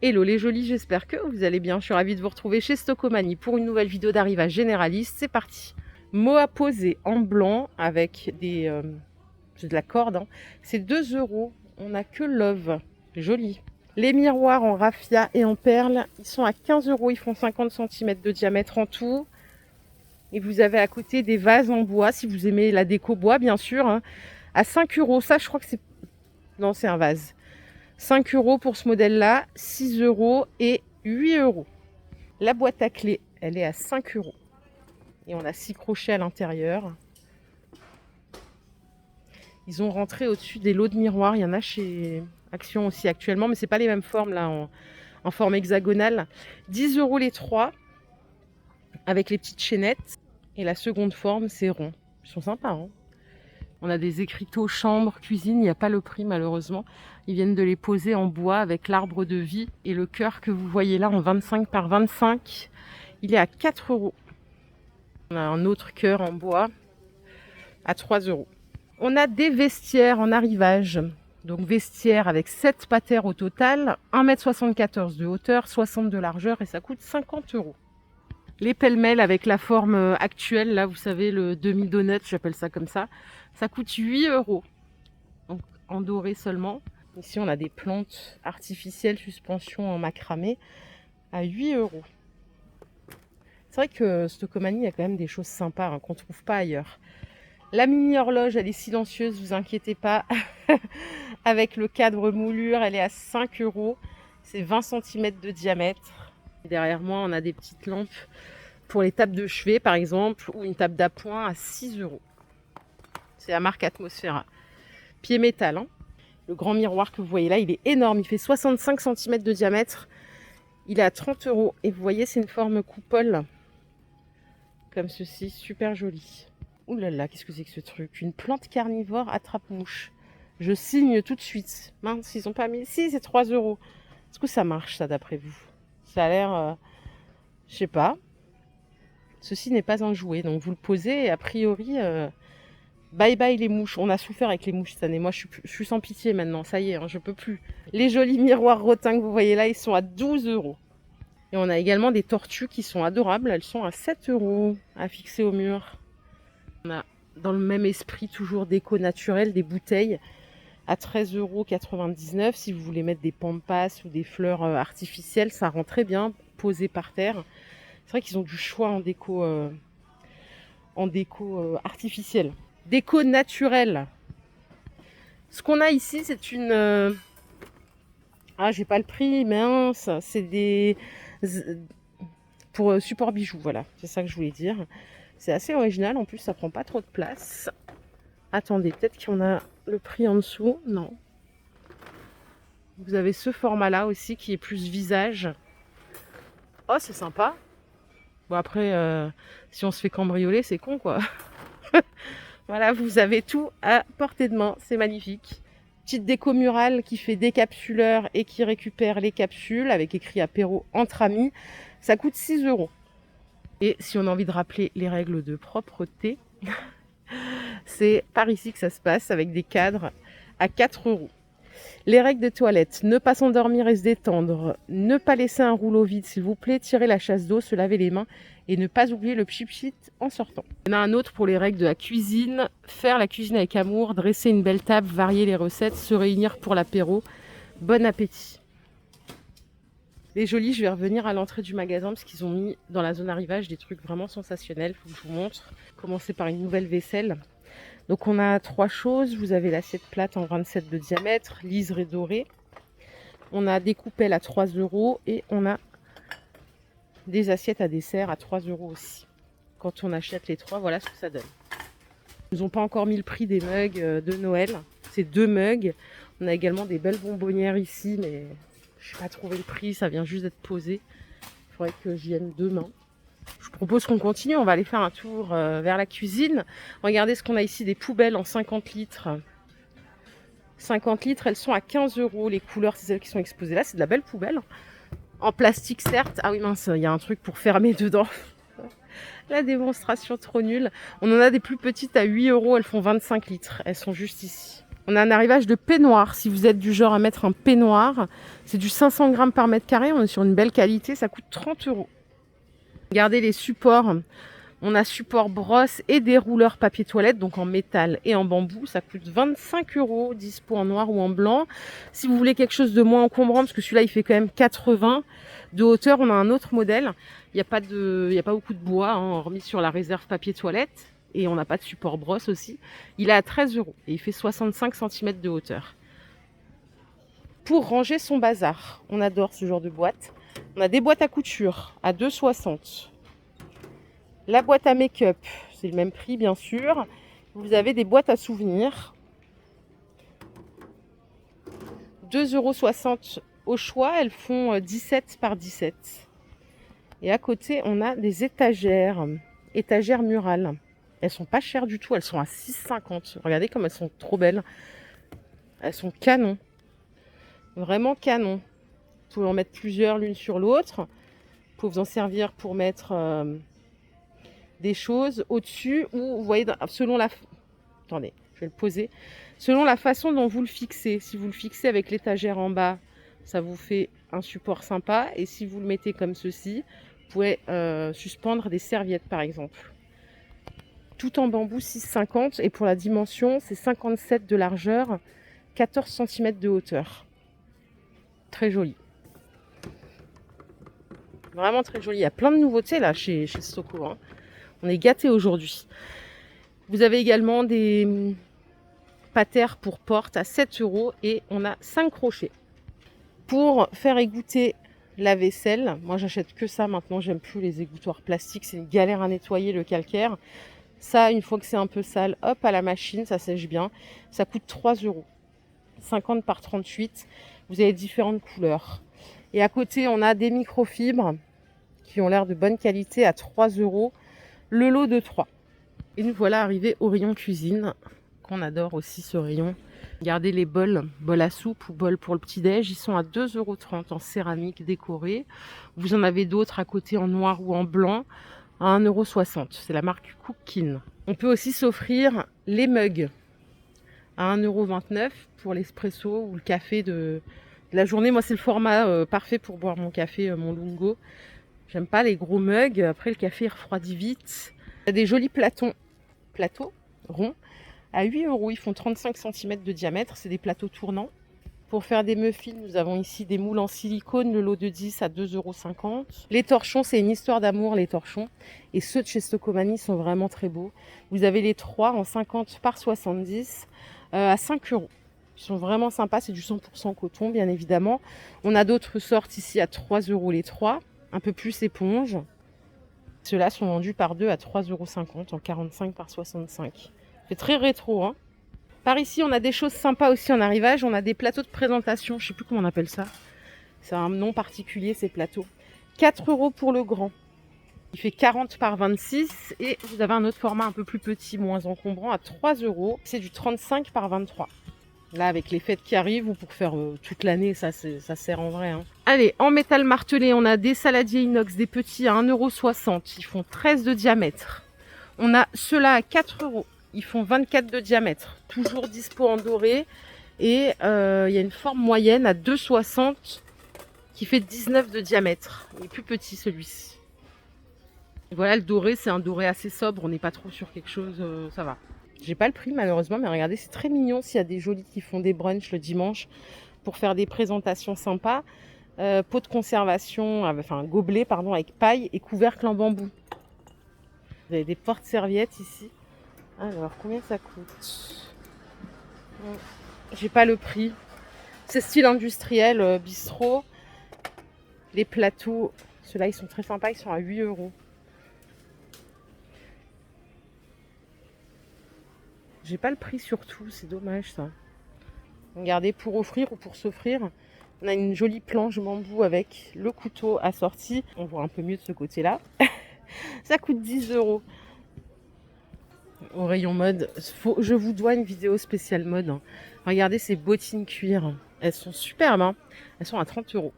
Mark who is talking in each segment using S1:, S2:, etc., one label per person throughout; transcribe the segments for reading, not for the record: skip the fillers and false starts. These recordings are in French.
S1: Hello les jolis, j'espère que vous allez bien. Je suis ravie de vous retrouver chez Stockomanie pour une nouvelle vidéo d'arrivage généraliste. C'est parti. Moa posé en blanc avec de la corde. Hein. C'est 2 €. On n'a que Love. Joli. Les miroirs en raffia et en perles, ils sont à 15 €. Ils font 50 cm de diamètre en tout. Et vous avez à côté des vases en bois, si vous aimez la déco bois, bien sûr. Hein, à 5 €. Ça, je crois que c'est... Non, c'est un vase. 5 € pour ce modèle-là, 6 € et 8 €. La boîte à clés, elle est à 5 €. Et on a 6 crochets à l'intérieur. Ils ont rentré au-dessus des lots de miroirs. Il y en a chez Action aussi actuellement, mais ce n'est pas les mêmes formes là, en forme hexagonale. 10 € les 3, avec les petites chaînettes. Et la seconde forme, c'est rond. Ils sont sympas, hein. On a des écriteaux chambre, cuisine, il n'y a pas le prix malheureusement. Ils viennent de les poser en bois avec l'arbre de vie et le cœur que vous voyez là en 25 par 25. Il est à 4 €. On a un autre cœur en bois à 3 €. On a des vestiaires en arrivage. Donc vestiaire avec 7 patères au total, 1,74 m de hauteur, 60 de largeur et ça coûte 50 €. Les pêle-mêle avec la forme actuelle, là vous savez le demi-donut, j'appelle ça comme ça coûte 8 €. Donc en doré seulement. Ici on a des plantes artificielles suspension en macramé à 8 €. C'est vrai que Stockomanie, il y a quand même des choses sympas hein, qu'on ne trouve pas ailleurs. La mini horloge, elle est silencieuse, vous inquiétez pas. Avec le cadre moulure, elle est à 5 €. C'est 20 cm de diamètre. Et derrière moi, on a des petites lampes pour les tables de chevet, par exemple, ou une table d'appoint à 6 €. C'est la marque Atmosphera. Pied métal. Hein. Le grand miroir que vous voyez là, il est énorme. Il fait 65 cm de diamètre. Il est à 30 €. Et vous voyez, c'est une forme coupole. Comme ceci, super joli. Ouh là là, qu'est-ce que c'est que ce truc? Une plante carnivore attrape-mouche. Je signe tout de suite. Mince, ils n'ont pas mis... Si, c'est 3 €. Est-ce que ça marche, ça, d'après vous? Ça a l'air... je sais pas. Ceci n'est pas un jouet. Donc, vous le posez et a priori... bye bye les mouches. On a souffert avec les mouches cette année. Moi, je suis sans pitié maintenant. Ça y est, hein, je peux plus. Les jolis miroirs Rotin que vous voyez là, ils sont à 12 €. Et on a également des tortues qui sont adorables. Elles sont à 7 € à fixer au mur. On a dans le même esprit toujours déco naturelle, des bouteilles à 13,99 €. Si vous voulez mettre des pampas ou des fleurs artificielles, ça rend très bien posé par terre. C'est vrai qu'ils ont du choix en déco artificielle. Déco naturelle. Ce qu'on a ici, c'est une... Ah, j'ai pas le prix, mince. C'est des... pour support bijoux, voilà. C'est ça que je voulais dire. C'est assez original, en plus ça prend pas trop de place. Attendez, peut-être qu'on a le prix en dessous. Non. Vous avez ce format-là aussi qui est plus visage. Oh, c'est sympa. Bon après, si on se fait cambrioler, c'est con quoi. Voilà, vous avez tout à portée de main, c'est magnifique. Petite déco murale qui fait décapsuleur et qui récupère les capsules avec écrit apéro entre amis. Ça coûte 6 €. Et si on a envie de rappeler les règles de propreté, c'est par ici que ça se passe avec des cadres à 4 €. Les règles de toilette, ne pas s'endormir et se détendre, ne pas laisser un rouleau vide s'il vous plaît, tirer la chasse d'eau, se laver les mains et ne pas oublier le pchit-pchit en sortant. Il y en a un autre pour les règles de la cuisine, faire la cuisine avec amour, dresser une belle table, varier les recettes, se réunir pour l'apéro. Bon appétit. Les jolis, je vais revenir à l'entrée du magasin parce qu'ils ont mis dans la zone arrivage des trucs vraiment sensationnels. Il faut que je vous montre. Commencer par une nouvelle vaisselle. Donc on a 3 choses. Vous avez l'assiette plate en 27 de diamètre, liseré doré. On a des coupelles à 3 € et on a des assiettes à dessert à 3 € aussi. Quand on achète les 3, voilà ce que ça donne. Ils n'ont pas encore mis le prix des mugs de Noël. C'est 2 mugs. On a également des belles bonbonnières ici, mais je n'ai pas trouvé le prix. Ça vient juste d'être posé. Il faudrait que j'y vienne demain. Je vous propose qu'on continue. On va aller faire un tour vers la cuisine. Regardez ce qu'on a ici, des poubelles en 50 litres. 50 litres, elles sont à 15 €. Les couleurs, c'est celles qui sont exposées là. C'est de la belle poubelle. En plastique, certes. Ah oui, mince, il y a un truc pour fermer dedans. La démonstration trop nulle. On en a des plus petites à 8 €. Elles font 25 litres. Elles sont juste ici. On a un arrivage de peignoir. Si vous êtes du genre à mettre un peignoir, c'est du 500 grammes par mètre carré. On est sur une belle qualité. Ça coûte 30 €. Regardez les supports. On a support brosse et dérouleur papier toilette, donc en métal et en bambou. Ça coûte 25 €, dispo en noir ou en blanc. Si vous voulez quelque chose de moins encombrant, parce que celui-là, il fait quand même 80 de hauteur, on a un autre modèle. Il n'y a pas beaucoup de bois, hein, remis sur la réserve papier toilette. Et on n'a pas de support brosse aussi. Il est à 13 € et il fait 65 cm de hauteur. Pour ranger son bazar, on adore ce genre de boîte. On a des boîtes à couture à 2,60 €. La boîte à make-up, c'est le même prix bien sûr. Vous avez des boîtes à souvenirs. 2,60 € au choix, elles font 17 par 17. Et à côté, on a des étagères murales. Elles sont pas chères du tout, elles sont à 6,50 €. Regardez comme elles sont trop belles. Elles sont canon. Vraiment canon. Vous pouvez en mettre plusieurs l'une sur l'autre. Vous pouvez vous en servir pour mettre des choses au-dessus ou vous voyez selon la... Attendez, je vais le poser. Selon la façon dont vous le fixez. Si vous le fixez avec l'étagère en bas, ça vous fait un support sympa. Et si vous le mettez comme ceci, vous pouvez suspendre des serviettes par exemple. Tout en bambou 6,50 € et pour la dimension, c'est 57 de largeur, 14 cm de hauteur. Très joli. Vraiment très joli. Il y a plein de nouveautés là chez Stoko, hein. On est gâtés aujourd'hui. Vous avez également des patères pour porte à 7 € et on a 5 crochets. Pour faire égoutter la vaisselle, moi j'achète que ça maintenant, j'aime plus les égouttoirs plastiques, c'est une galère à nettoyer le calcaire. Ça, une fois que c'est un peu sale, hop, à la machine, ça sèche bien. Ça coûte 3 €. 50 par 38. Vous avez différentes couleurs. Et à côté, on a des microfibres qui ont l'air de bonne qualité à 3 €. Le lot de 3. Et nous voilà arrivés au rayon cuisine, qu'on adore aussi ce rayon. Regardez les bols à soupe ou bols pour le petit-déj. Ils sont à 2,30 € en céramique décorée. Vous en avez d'autres à côté en noir ou en blanc à 1,60 €. C'est la marque Cookin. On peut aussi s'offrir les mugs à 1,29 € pour l'espresso ou le café de la journée. Moi, c'est le format parfait pour boire mon café, mon lungo. J'aime pas les gros mugs. Après, le café refroidit vite. Il y a des jolis plateaux ronds à 8 €. Ils font 35 cm de diamètre. C'est des plateaux tournants. Pour faire des muffins, nous avons ici des moules en silicone, le lot de 10 à 2,50 €. Les torchons, c'est une histoire d'amour, les torchons. Et ceux de chez Stocomanie sont vraiment très beaux. Vous avez les 3 en 50 par 70 à 5 €. Ils sont vraiment sympas, c'est du 100% coton, bien évidemment. On a d'autres sortes ici à 3 € les 3, un peu plus éponge. Ceux-là sont vendus par 2 à 3,50 € en 45 par 65. C'est très rétro, hein. Par ici, on a des choses sympas aussi en arrivage. On a des plateaux de présentation. Je ne sais plus comment on appelle ça. C'est un nom particulier, ces plateaux. 4 € pour le grand. Il fait 40 par 26. Et vous avez un autre format un peu plus petit, moins encombrant, à 3 €. C'est du 35 par 23. Là, avec les fêtes qui arrivent, ou pour faire toute l'année, ça sert en vrai, hein. Allez, en métal martelé, on a des saladiers inox, des petits à 1,60 €. Ils font 13 de diamètre. On a ceux-là à 4 €. Ils font 24 de diamètre, toujours dispo en doré. Et il y a une forme moyenne à 2,60 qui fait 19 de diamètre. Il est plus petit celui-ci. Voilà, le doré, c'est un doré assez sobre. On n'est pas trop sur quelque chose, ça va. J'ai pas le prix malheureusement, mais regardez, c'est très mignon s'il y a des jolis qui font des brunchs le dimanche pour faire des présentations sympas. Pot de conservation, enfin gobelet pardon, avec paille et couvercle en bambou. Vous avez des porte-serviettes ici. Alors, combien ça coûte? J'ai pas le prix. C'est style industriel, bistrot. Les plateaux, ceux-là, ils sont très sympas. Ils sont à 8 €. J'ai pas le prix surtout, c'est dommage ça. Regardez, pour offrir ou pour s'offrir, on a une jolie planche bambou avec le couteau assorti. On voit un peu mieux de ce côté-là. Ça coûte 10 €. Au rayon mode, je vous dois une vidéo spéciale mode, hein. Regardez ces bottines cuir, elles sont superbes, hein. Elles sont à 30 €.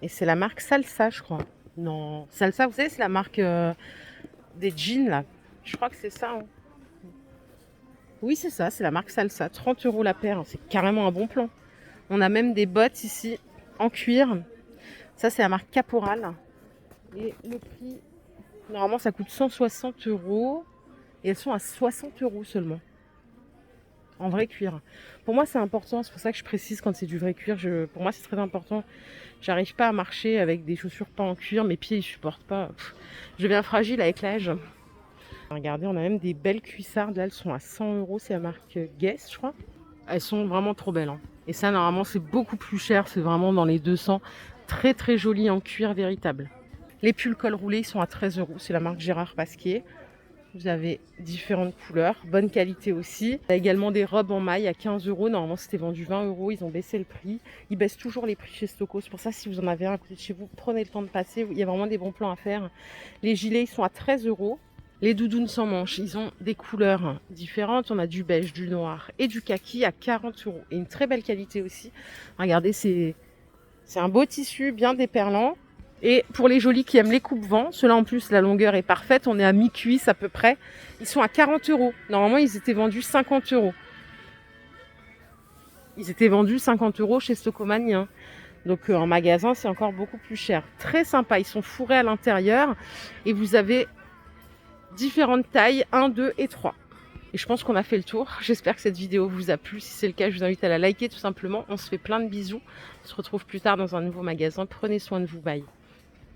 S1: Et c'est la marque Salsa, je crois. Non, Salsa, vous savez, c'est la marque des jeans là. Je crois que c'est ça, hein. Oui, c'est ça, c'est la marque Salsa. 30 € la paire, c'est carrément un bon plan. On a même des bottes ici en cuir. Ça, c'est la marque Caporal. Et le prix, normalement, ça coûte 160 € et elles sont à 60 € seulement. En vrai cuir. Pour moi, c'est important. C'est pour ça que je précise quand c'est du vrai cuir. Pour moi, c'est très important. J'arrive pas à marcher avec des chaussures pas en cuir. Mes pieds, ils supportent pas. Je deviens fragile avec l'âge. Regardez, on a même des belles cuissardes. Là, elles sont à 100 €. C'est la marque Guess, je crois. Elles sont vraiment trop belles. Hein. Et ça, normalement, c'est beaucoup plus cher. C'est vraiment dans les 200. Très, très joli en cuir véritable. Les pulls col roulé, ils sont à 13 €. C'est la marque Gérard Pasquier. Vous avez différentes couleurs, bonne qualité aussi. Il y a également des robes en maille à 15 €. Normalement, c'était vendu 20 €. Ils ont baissé le prix. Ils baissent toujours les prix chez Stocos. C'est pour ça, si vous en avez un à côté de chez vous, prenez le temps de passer. Il y a vraiment des bons plans à faire. Les gilets, ils sont à 13 €. Les doudounes sans manches, ils ont des couleurs différentes. On a du beige, du noir et du kaki à 40 €. Et une très belle qualité aussi. Regardez, c'est un beau tissu bien déperlant. Et pour les jolis qui aiment les coupes-vents, ceux-là en plus la longueur est parfaite, on est à mi-cuisse à peu près. Ils sont à 40 €. Normalement ils étaient vendus 50 €. Ils étaient vendus 50 € chez Stocomanie. Hein. Donc en magasin c'est encore beaucoup plus cher. Très sympa, ils sont fourrés à l'intérieur. Et vous avez différentes tailles, 1, 2 et 3. Et je pense qu'on a fait le tour. J'espère que cette vidéo vous a plu. Si c'est le cas, je vous invite à la liker tout simplement. On se fait plein de bisous. On se retrouve plus tard dans un nouveau magasin. Prenez soin de vous. Bye.